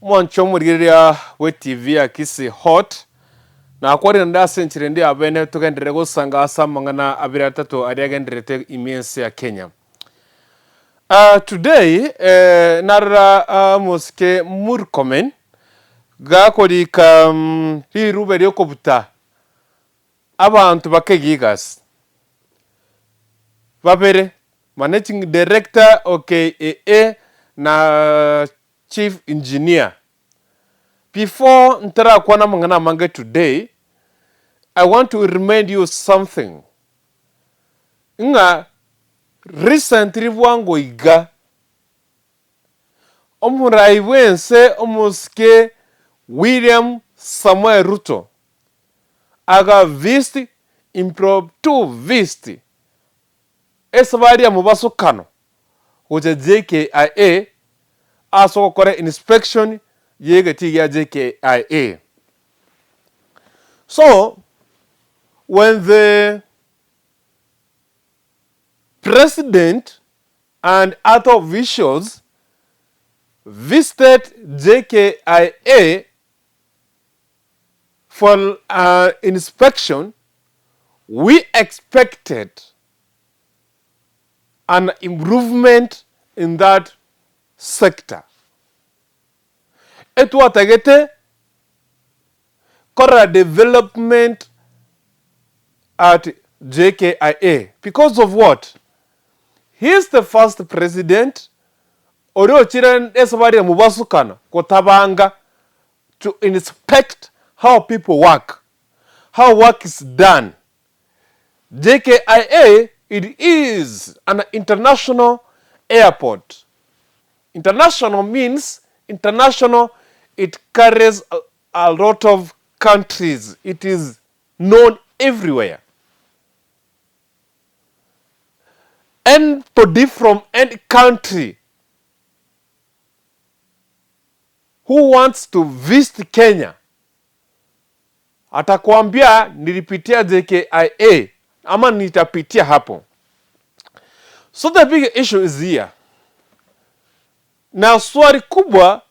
mwancho muriria we TV akisi hot na akwari nda century ndi abene tugendere gusanga asamangana abira tatu ariagenderete immense ya Kenya. Today nara muske murkomen gakori hi ruberi okubuta abantu bakegigas babere managing director JKIA na chief engineer. Before ntara kwana mangana mange today, I want to remind you something. Nga recently wango iga omurai wense omuske William Samuel Ruto aga visti impromptu visti esabari ya mubaso kano uja JKIA aso kore inspection yegati ya JKIA. So when the president and other officials visited JKIA for inspection, we expected an improvement in that sector. It was a development at JKIA. Because of what? He's the first president to inspect how people work, how work is done. JKIA, it is an international airport. International means international, it carries a lot of countries. It is known everywhere. Anybody from any country who wants to visit Kenya atakwambia nilipitia JKIA ama nitapitia hapo. So the big issue is here. Na swali kubwa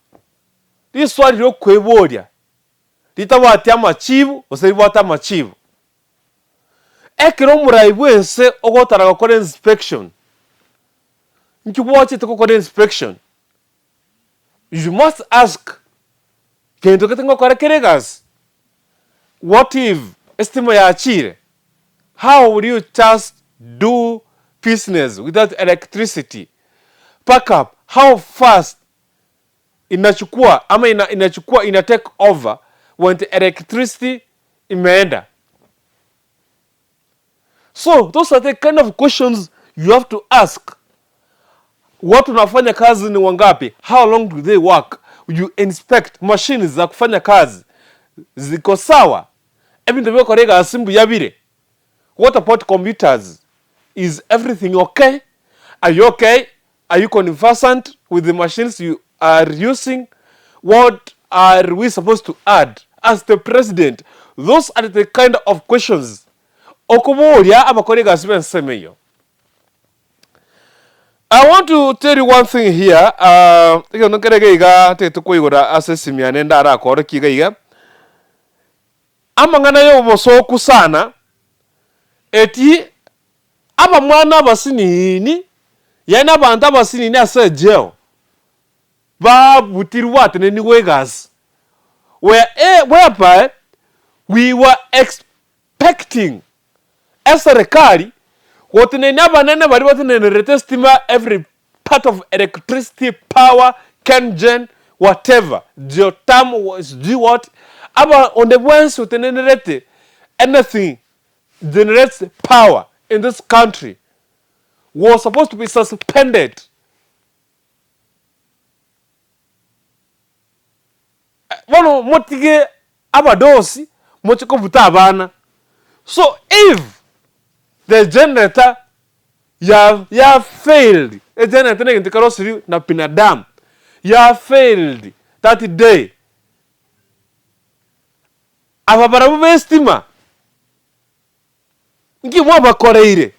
li swali lo kweboria litawatia machivu oseriwata machivu ekiro murai wense ogotara gukora inspection nkiwache tukokora inspection you must ask kendo ketengo kore keregas what if estima ya achire how will you just do business without electricity pack up how fast inachukua ama inachukua ina take over when the electricity imeenda. So those are the kind of questions you have to ask. Watu unafanya kazi ni wangapi? How long do they work? You inspect machines za kufanya kazi ziko sawa. Ebintu korega asimbu yabire. What about computers? Is everything okay? Are you okay? Are you conversant with the machines you are using? What are we supposed to add as the president? Those are the kind of questions. Okomoria abakorega semeyo. I want to tell you one thing here. Amangana yo bosoku sana eti aba mwana basinini yana banta basinini ase jail ba butirwat ne niwegas whereby we were expecting serikali wotene abanene bari batinene stima every part of electricity power kengen whatever geothermal was do what aba on the ones wotene anything generates power in this country was supposed to be suspended. Wano motige abadosi mochiko buta abana. So if the generator ya failed, a generator in the carrossery na pinadam ya failed that day, ababarabu bestima nki mwaba koreire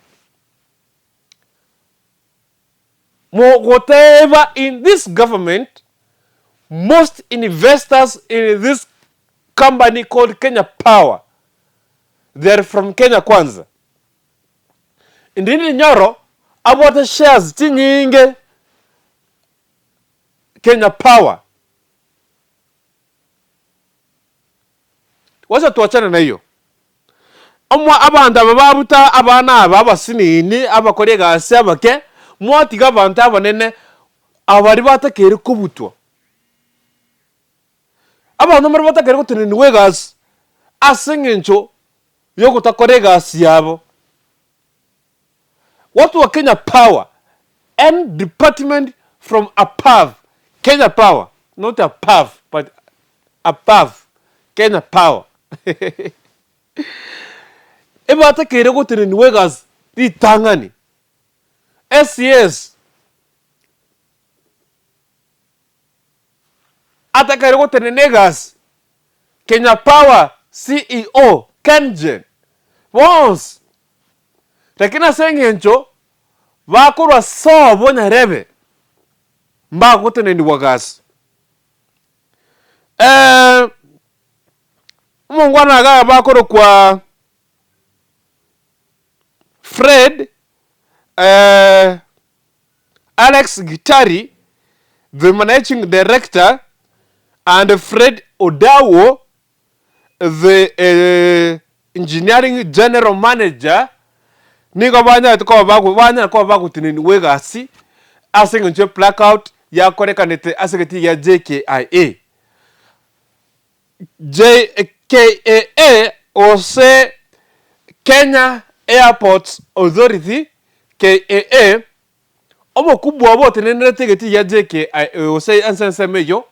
whatever in this government most investors in this company called Kenya Power, they're from Kenya Kwanza. Indini Nyoro, about shares tinyinge Kenya Power. Wacha tuachane na hiyo. Omwa abantu ababuta abana abasinini abakorega ase abake mwatiga abantu abanene abari batakere kubutwa. Abantu muri batakere kutunini wegas asengencho yo kutakorega asiabo. Watu wa Kenya Power and department from above. Kenya Power, not above, but above. Kenya Power. Eba atakere kutunini wegas di tangani. SES atakere kutunini negas Kenya Power CEO Kenjen once lakini asengencho bakurwa sobo nyarebe mba kutunini wagas mungwana ga bakoro kwa Fred Alex Gitari, the managing director, and Fred Odawo, the engineering general manager. Nigo banya ko bagu tinini wegasi asenga nje blackout ya korekanete asegeti ya JKIA. JKIA ose Kenya Airports Authority KAA omo kubwa abo tinene tegeti ya JKIA ose ansense meyo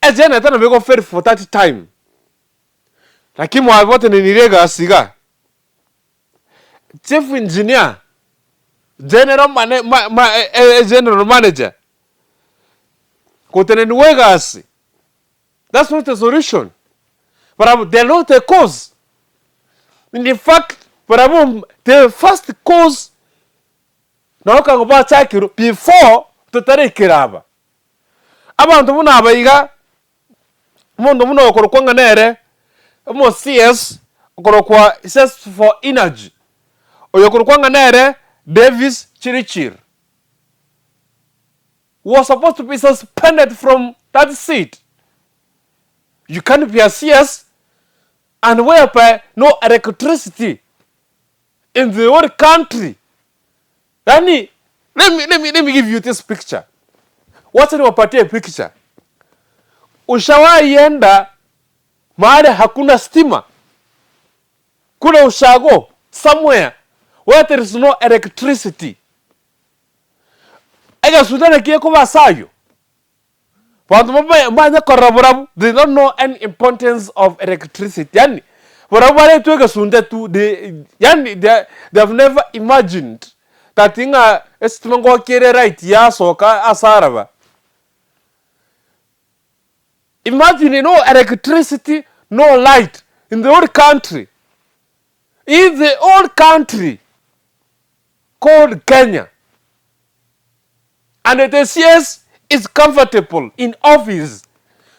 ejena tana bego fair for that time lakini mwa abo tinene rega siga chief engineer general manager kotene nuegas. That's not a solution, but they're not a cause. In fact, the first cause na ka goba chakiru before tutare kiraba abantu muna abayiga mundo muno okorokwa nere mo CS okorokwa SS for energy oyokorokwa nere Davis Chirichir was supposed to be suspended from that seat. You can't be a CS and whereby no electricity in the whole country. Let me give you this picture. What's in wapatie picture? Ushawahi enda mahali hakuna stima. Kuna ushago somewhere where there is no electricity. Ega sudana kiye kuba sayo. But they don't know any importance of electricity. Yani, they have never imagined that thing estimango kere right ya soka asaraba. Imagine no electricity, no light in the whole country. In the whole country called Kenya. And the CS is comfortable in office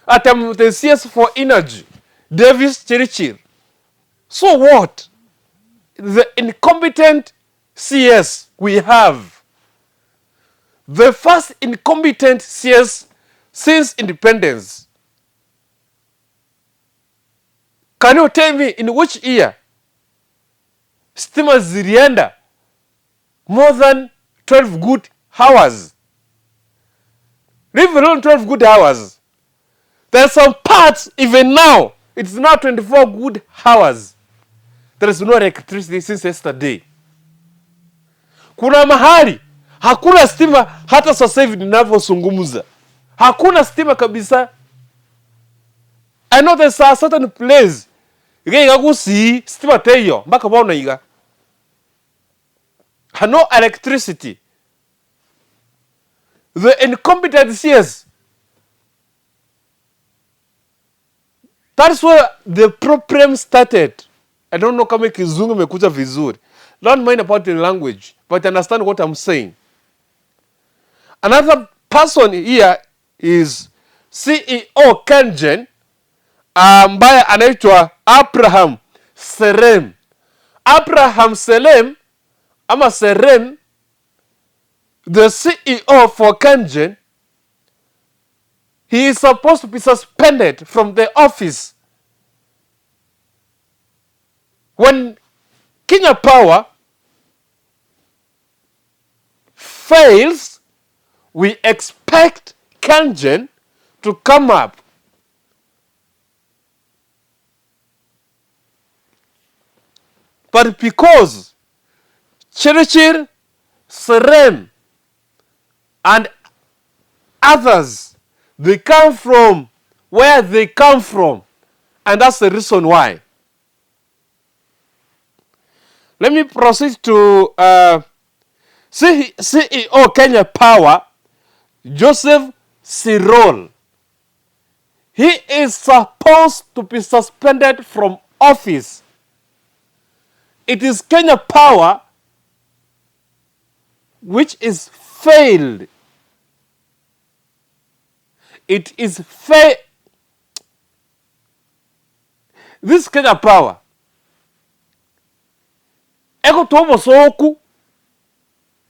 at the CS for energy, Davis Chirichir. So what? The incompetent CS we have. The first incompetent CS since independence. Can you tell me in which year stima zilienda more than 12 good hours? Leave alone 12 good hours. There are some parts, even now, it's not 24 good hours. There is no electricity since yesterday. Kuna mahali, hakuna stima hata sasa hivi ninavyozungumza. Hakuna stima kabisa. I know there's a certain place. Iga kusi stima teyo, mpaka baona iga. No electricity. The incompetent CS. That's where the problem started. I don't know kama kizungu mekuja vizuri. Don't mind about the language, but understand what I'm saying. Another person here is CEO Kengen ambaye anaitwa Abraham Serem. Abraham Serem ama Serem, the CEO for Kengen, he is supposed to be suspended from the office. When Kenya Power fails, we expect Kengen to come up. But because Chirichir, Serem, and others, they come from where they come from, and that's the reason why. Let me proceed to CEO Kenya Power, Joseph Sirol. He is supposed to be suspended from office. It is Kenya Power which is failed. It is this Kenya Power eko tobo soku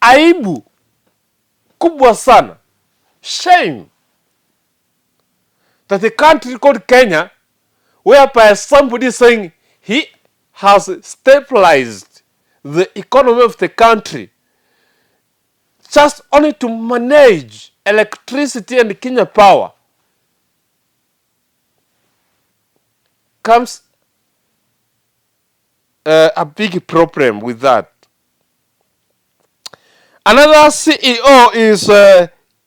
aibu kubwa sana. Shame that a country called Kenya, whereby somebody is saying he has stabilized the economy of the country, just only to manage electricity and Kenya Power, comes a big problem with that. Another CEO is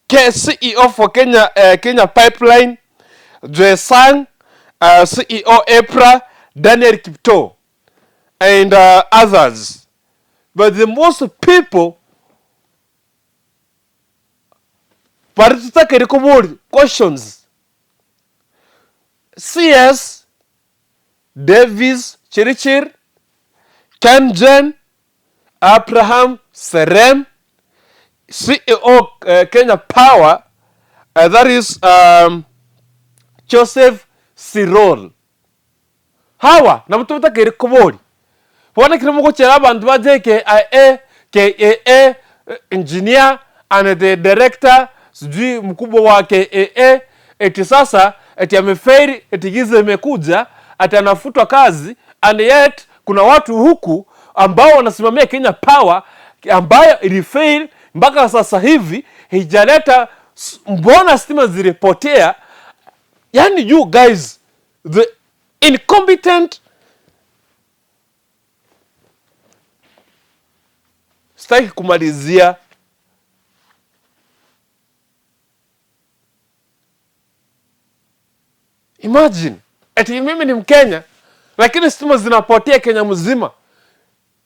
CEO for Kenya Pipeline, Sang, CEO EPRA, Daniel Kipto, and others. But the most people participate questions. CS Davis Chirichir, Kengen, Abraham Serem, CEO Kenya Power, that is Joseph Sirol. Hawa na mtu mtakiri kubodi. Wana kirimu kuchera bantu ba JKIA, KAA, engineer and the director, sijui mkubwa wa KAA, eti sasa eti ameferi, eti giza imekuja, eti anafutwa kazi, and yet kuna watu huku ambao wanasimamia Kenya Power ambayo ilifail mpaka sasa hivi hijaleta. Mbona stima zilipotea? Yani you guys, the incompetent. Sitaki kumalizia. Imagine, eti mimi ni Mkenya, lakini stima zinapotea Kenya mzima.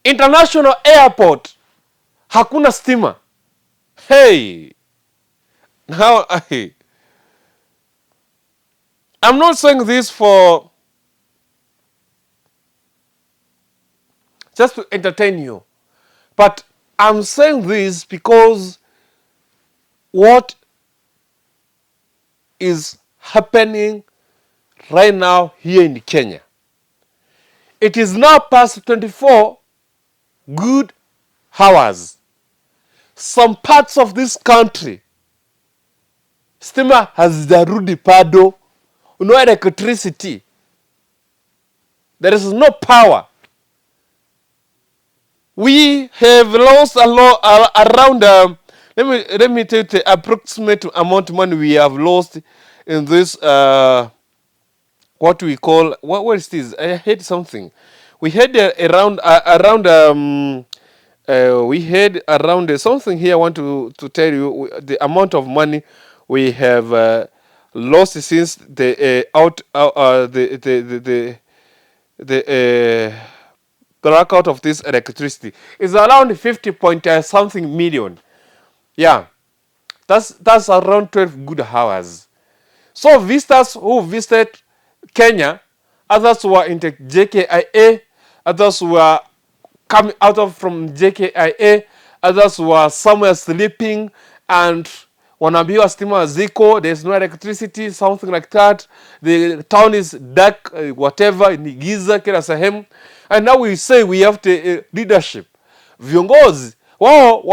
International airport, hakuna stima. Hey, now I'm not saying this for just to entertain you, but I'm saying this because what is happening right now here in Kenya. It is now past 24 good hours. Some parts of this country, stima hazijarudi bado, no electricity. There is no power. We have lost a lot around. Let me tell you the approximate amount of money we have lost in this. What we call what is this? I heard something. We had around we had around something here. I want to tell you the amount of money we have lost since the the blackout of this electricity is around 50 point something million. Yeah, that's around 12 good hours. So visitors who visited Kenya, others who were in the JKIA, others who were coming out of from JKIA, others who were somewhere sleeping and wanaambiwa stima ziko, there's no electricity, something like that, the town is dark, whatever, ni giza kila sehemu. And now we say we have the leadership. Viongozi wao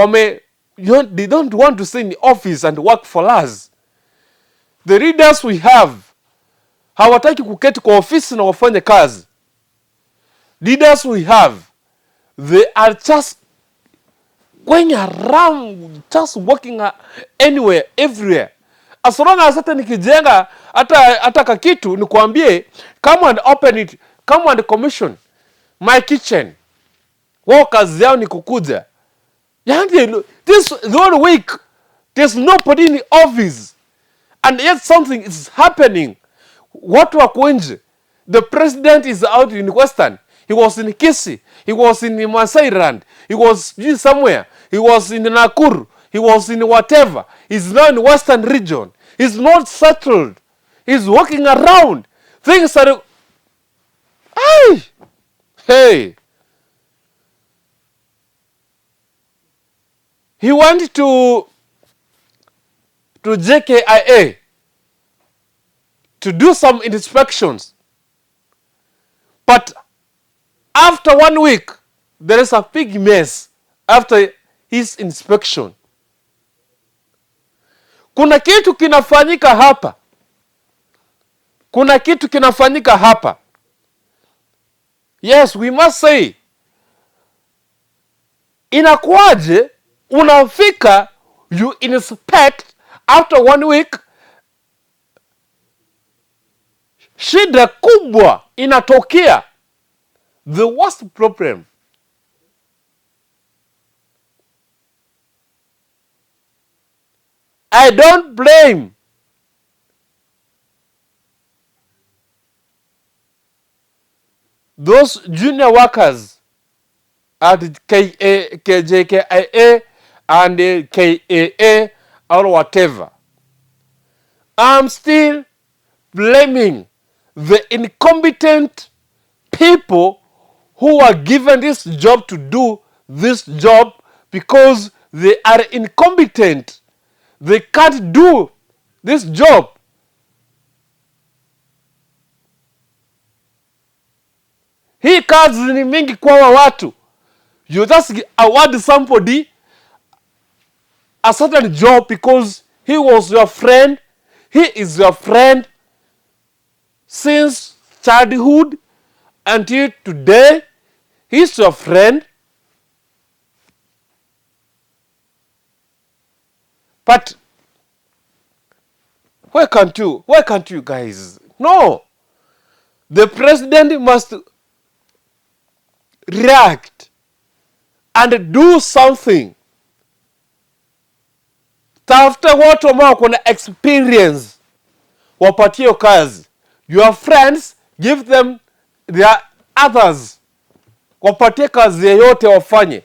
they don't want to stay in the office and work for us. The leaders we have hawataki kuketi kwa ofisi na wafanye kazi. Leaders we have, they are just going around, just working anywhere, everywhere. As long as hata nikijenga hata kakitu nikuambie, come and open it, come and commission my kitchen. Wao kazi yao ni kukuja. Yani, the whole week there's nobody in the office, and yet something is happening. Watu wako nje. The president is out in Western. He was in Kisii. He was in Masailand. He was somewhere. He was in Nakuru. He was in whatever. He's now in the Western region. He's not settled. He's walking around. Things are... Hey! He went to JKIA to do some inspections. But after 1 week, there is a big mess after his inspection. Kuna kitu kinafanyika hapa. Kuna kitu kinafanyika hapa. Yes, we must say, inakuaje unafika, you inspect, after 1 week shida kubwa inatokea. The worst problem. I don't blame those junior workers at JKIA and KAA or whatever. I'm still blaming the incompetent people who are given this job to do this job because they are incompetent. They can't do this job. Hii kazi ni mingi kwa watu. You just award somebody a certain job because he was your friend. He is your friend since childhood until today. He's your friend. But why can't you guys? No. The president must react and do something. Tafuta watu ambao kuna experience, wapatie kazi. Your friends, give them their others. Wapatie kazi yote wafanye.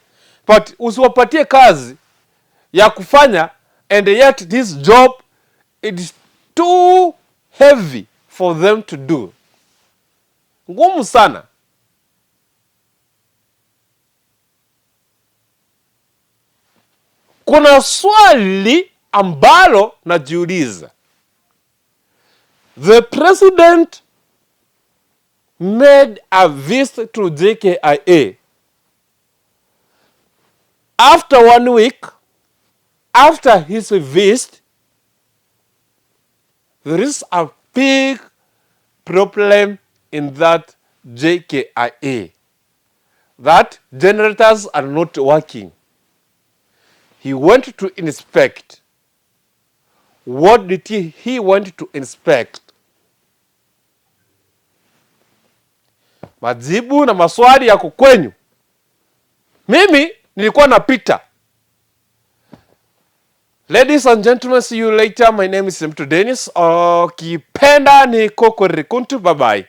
But usiwapatie kazi ya kufanya, and yet this job, it is too heavy for them to do. Ngumu sana. Kuna swali ambalo najiuliza. The president made a visit to JKIA. After 1 week, after his visit, there is a big problem in that JKIA. That generators are not working. He went to inspect. What did he went to inspect? Majibu na maswali yako kwenyu. Mimi nilikuwa napita. Ladies and gentlemen, see you later. My name is Mtu Dennis. Kipenda ni Koko Rikuntu. Bye bye.